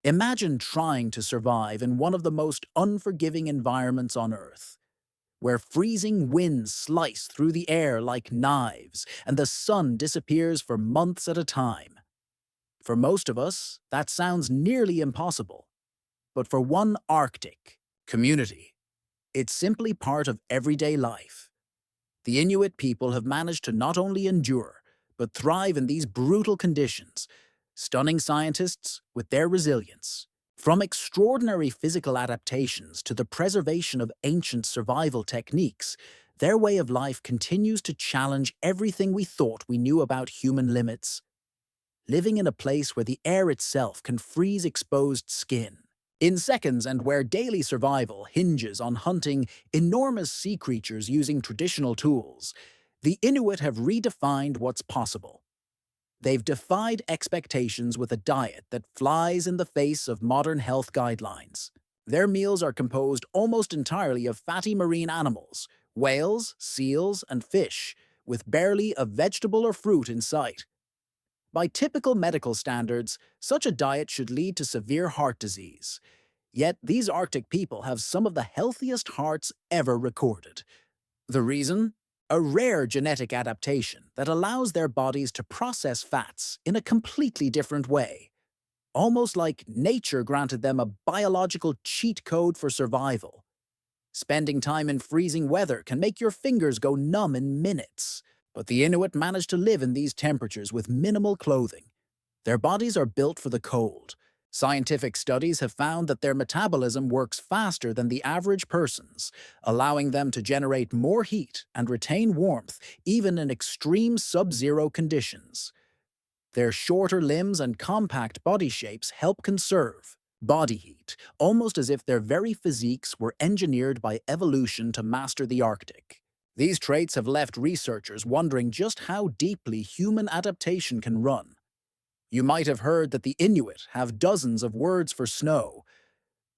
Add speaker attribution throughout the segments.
Speaker 1: Imagine trying to survive in one of the most unforgiving environments on Earth, where freezing winds slice through the air like knives and the sun disappears for months at a time. For most of us, that sounds nearly impossible. But for one Arctic community, it's simply part of everyday life. The Inuit people have managed to not only endure, but thrive in these brutal conditions, stunning scientists with their resilience. From extraordinary physical adaptations to the preservation of ancient survival techniques, their way of life continues to challenge everything we thought we knew about human limits. Living in a place where the air itself can freeze exposed skin in seconds and where daily survival hinges on hunting enormous sea creatures using traditional tools, the Inuit have redefined what's possible. They've defied expectations with a diet that flies in the face of modern health guidelines. Their meals are composed almost entirely of fatty marine animals, whales, seals, and fish, with barely a vegetable or fruit in sight. By typical medical standards, such a diet should lead to severe heart disease. Yet these Arctic people have some of the healthiest hearts ever recorded. The reason? A rare genetic adaptation that allows their bodies to process fats in a completely different way. Almost like nature granted them a biological cheat code for survival. Spending time in freezing weather can make your fingers go numb in minutes. But the Inuit manage to live in these temperatures with minimal clothing. Their bodies are built for the cold. Scientific studies have found that their metabolism works faster than the average person's, allowing them to generate more heat and retain warmth even in extreme sub-zero conditions. Their shorter limbs and compact body shapes help conserve body heat, almost as if their very physiques were engineered by evolution to master the Arctic. These traits have left researchers wondering just how deeply human adaptation can run. You might have heard that the Inuit have dozens of words for snow,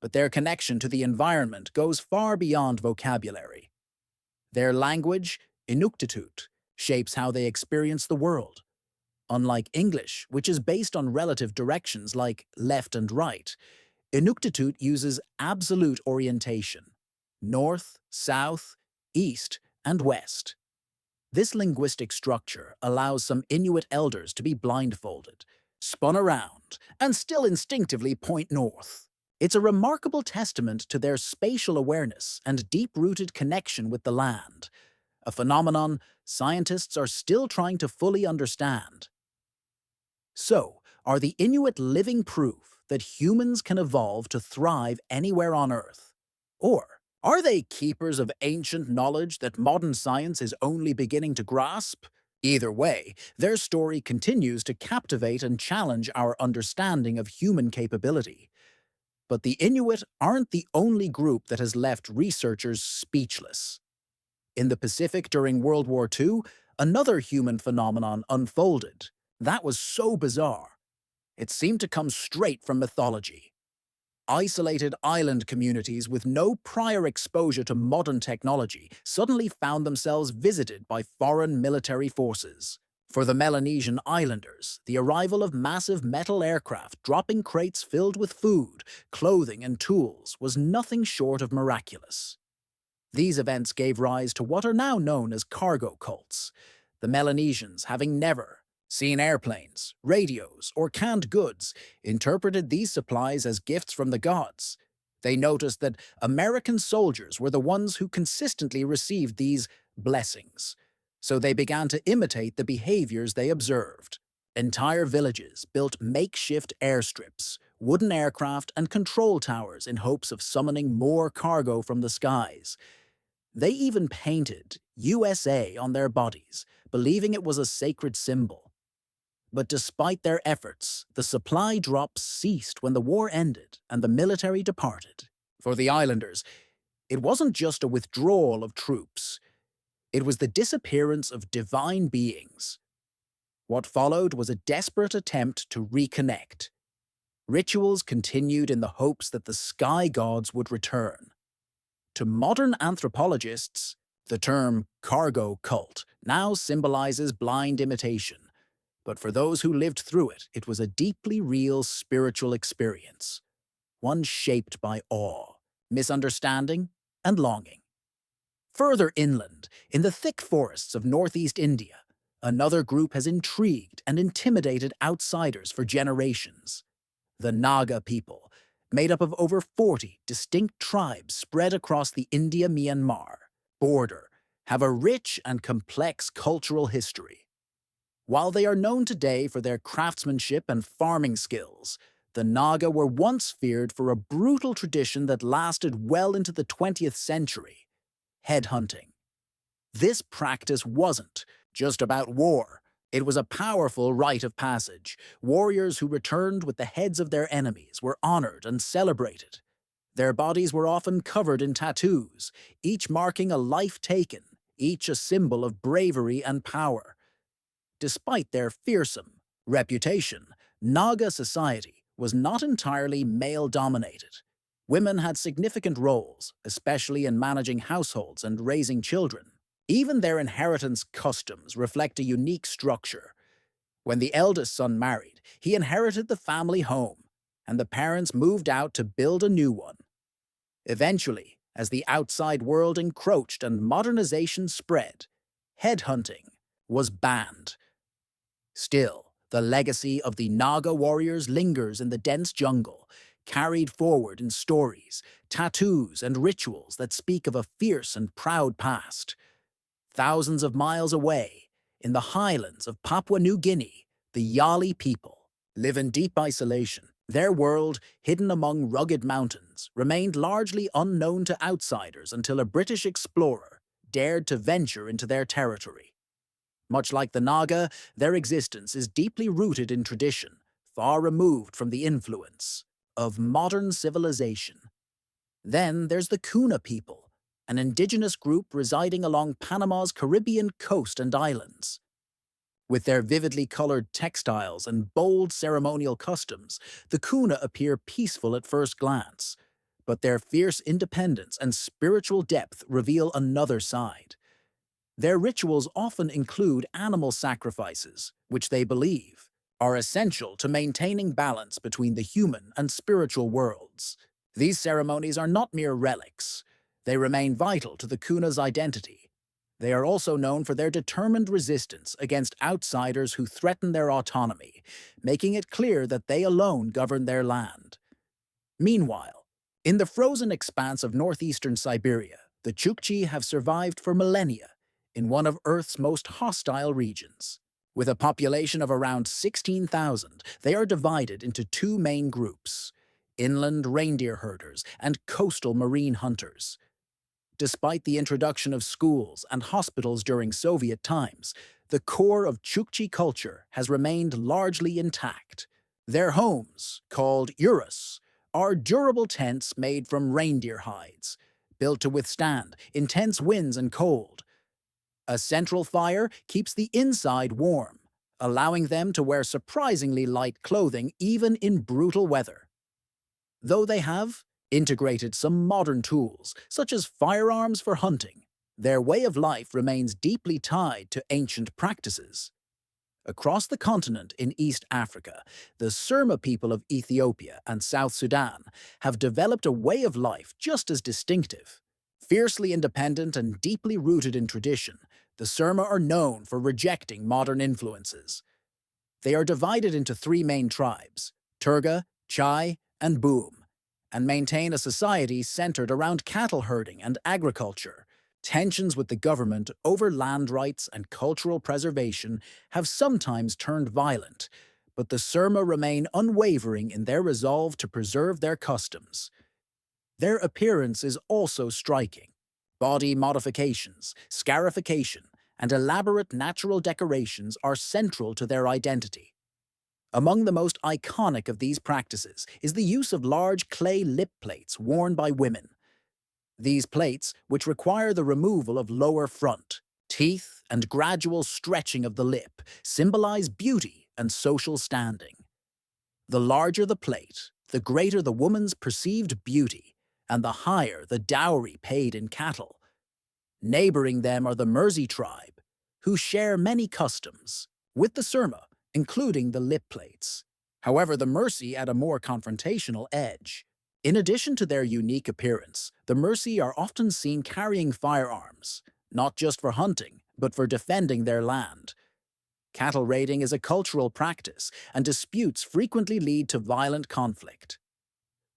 Speaker 1: but their connection to the environment goes far beyond vocabulary. Their language, Inuktitut, shapes how they experience the world. Unlike English, which is based on relative directions like left and right, Inuktitut uses absolute orientation: north, south, east, and west. This linguistic structure allows some Inuit elders to be blindfolded, spun around, and still instinctively point north. It's a remarkable testament to their spatial awareness and deep-rooted connection with the land, a phenomenon scientists are still trying to fully understand. So, are the Inuit living proof that humans can evolve to thrive anywhere on Earth? Or are they keepers of ancient knowledge that modern science is only beginning to grasp? Either way, their story continues to captivate and challenge our understanding of human capability. But the Inuit aren't the only group that has left researchers speechless. In the Pacific during World War II, another human phenomenon unfolded. That was so bizarre. It seemed to come straight from mythology. Isolated island communities with no prior exposure to modern technology suddenly found themselves visited by foreign military forces. For the Melanesian islanders, the arrival of massive metal aircraft dropping crates filled with food, clothing, and tools was nothing short of miraculous. These events gave rise to what are now known as cargo cults, the Melanesians, having never seen airplanes, radios, or canned goods, interpreted these supplies as gifts from the gods. They noticed that American soldiers were the ones who consistently received these blessings, so they began to imitate the behaviors they observed. Entire villages built makeshift airstrips, wooden aircraft, and control towers in hopes of summoning more cargo from the skies. They even painted USA on their bodies, believing it was a sacred symbol. But despite their efforts, the supply drops ceased when the war ended and the military departed. For the islanders, it wasn't just a withdrawal of troops. It was the disappearance of divine beings. What followed was a desperate attempt to reconnect. Rituals continued in the hopes that the sky gods would return. To modern anthropologists, the term cargo cult now symbolizes blind imitation. But for those who lived through it, it was a deeply real spiritual experience, one shaped by awe, misunderstanding, and longing. Further inland, in the thick forests of northeast India, another group has intrigued and intimidated outsiders for generations. The Naga people, made up of over 40 distinct tribes spread across the India-Myanmar border, have a rich and complex cultural history. While they are known today for their craftsmanship and farming skills, the Naga were once feared for a brutal tradition that lasted well into the 20th century: headhunting. This practice wasn't just about war. It was a powerful rite of passage. Warriors who returned with the heads of their enemies were honored and celebrated. Their bodies were often covered in tattoos, each marking a life taken, each a symbol of bravery and power. Despite their fearsome reputation, Naga society was not entirely male-dominated. Women had significant roles, especially in managing households and raising children. Even their inheritance customs reflect a unique structure. When the eldest son married, he inherited the family home, and the parents moved out to build a new one. Eventually, as the outside world encroached and modernization spread, headhunting was banned. Still, the legacy of the Naga warriors lingers in the dense jungle, carried forward in stories, tattoos, and rituals that speak of a fierce and proud past. Thousands of miles away, in the highlands of Papua New Guinea, the Yali people live in deep isolation. Their world, hidden among rugged mountains, remained largely unknown to outsiders until a British explorer dared to venture into their territory. Much like the Naga, their existence is deeply rooted in tradition, far removed from the influence of modern civilization. Then there's the Kuna people, an indigenous group residing along Panama's Caribbean coast and islands. With their vividly colored textiles and bold ceremonial customs, the Kuna appear peaceful at first glance, but their fierce independence and spiritual depth reveal another side. Their rituals often include animal sacrifices, which they believe are essential to maintaining balance between the human and spiritual worlds. These ceremonies are not mere relics. They remain vital to the Kuna's identity. They are also known for their determined resistance against outsiders who threaten their autonomy, making it clear that they alone govern their land. Meanwhile, in the frozen expanse of northeastern Siberia, the Chukchi have survived for millennia in one of Earth's most hostile regions. With a population of around 16,000, they are divided into two main groups: inland reindeer herders and coastal marine hunters. Despite the introduction of schools and hospitals during Soviet times, the core of Chukchi culture has remained largely intact. Their homes, called uras, are durable tents made from reindeer hides, built to withstand intense winds and cold. A central fire keeps the inside warm, allowing them to wear surprisingly light clothing even in brutal weather. Though they have integrated some modern tools, such as firearms for hunting, their way of life remains deeply tied to ancient practices. Across the continent in East Africa, the Surma people of Ethiopia and South Sudan have developed a way of life just as distinctive. Fiercely independent and deeply rooted in tradition, the Surma are known for rejecting modern influences. They are divided into three main tribes: Turga, Chai, and Boom, and maintain a society centered around cattle herding and agriculture. Tensions with the government over land rights and cultural preservation have sometimes turned violent, but the Surma remain unwavering in their resolve to preserve their customs. Their appearance is also striking. Body modifications, scarification, and elaborate natural decorations are central to their identity. Among the most iconic of these practices is the use of large clay lip plates worn by women. These plates, which require the removal of lower front, teeth, and gradual stretching of the lip, symbolize beauty and social standing. The larger the plate, the greater the woman's perceived beauty, and the higher the dowry paid in cattle. Neighboring them are the Mursi tribe, who share many customs with the Surma. including the lip plates. However, the Mursi add a more confrontational edge. In addition to their unique appearance, the Mursi are often seen carrying firearms, not just for hunting, but for defending their land. Cattle raiding is a cultural practice, and disputes frequently lead to violent conflict.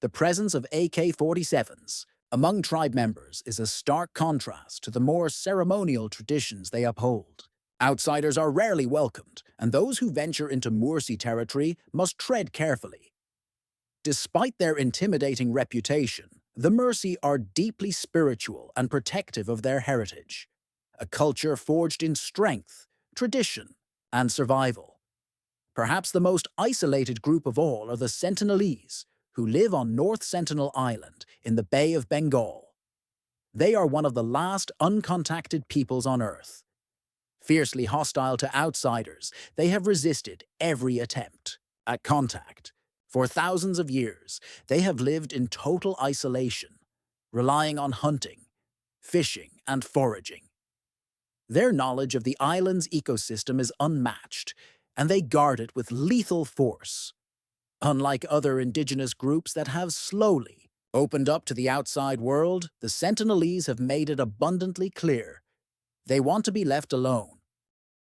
Speaker 1: The presence of AK-47s among tribe members is a stark contrast to the more ceremonial traditions they uphold. Outsiders are rarely welcomed, and those who venture into Mursi territory must tread carefully. Despite their intimidating reputation, the Mursi are deeply spiritual and protective of their heritage, a culture forged in strength, tradition, and survival. Perhaps the most isolated group of all are the Sentinelese, who live on North Sentinel Island in the Bay of Bengal. They are one of the last uncontacted peoples on Earth. Fiercely hostile to outsiders, they have resisted every attempt at contact. For thousands of years, they have lived in total isolation, relying on hunting, fishing, and foraging. Their knowledge of the island's ecosystem is unmatched, and they guard it with lethal force. Unlike other indigenous groups that have slowly opened up to the outside world, the Sentinelese have made it abundantly clear they want to be left alone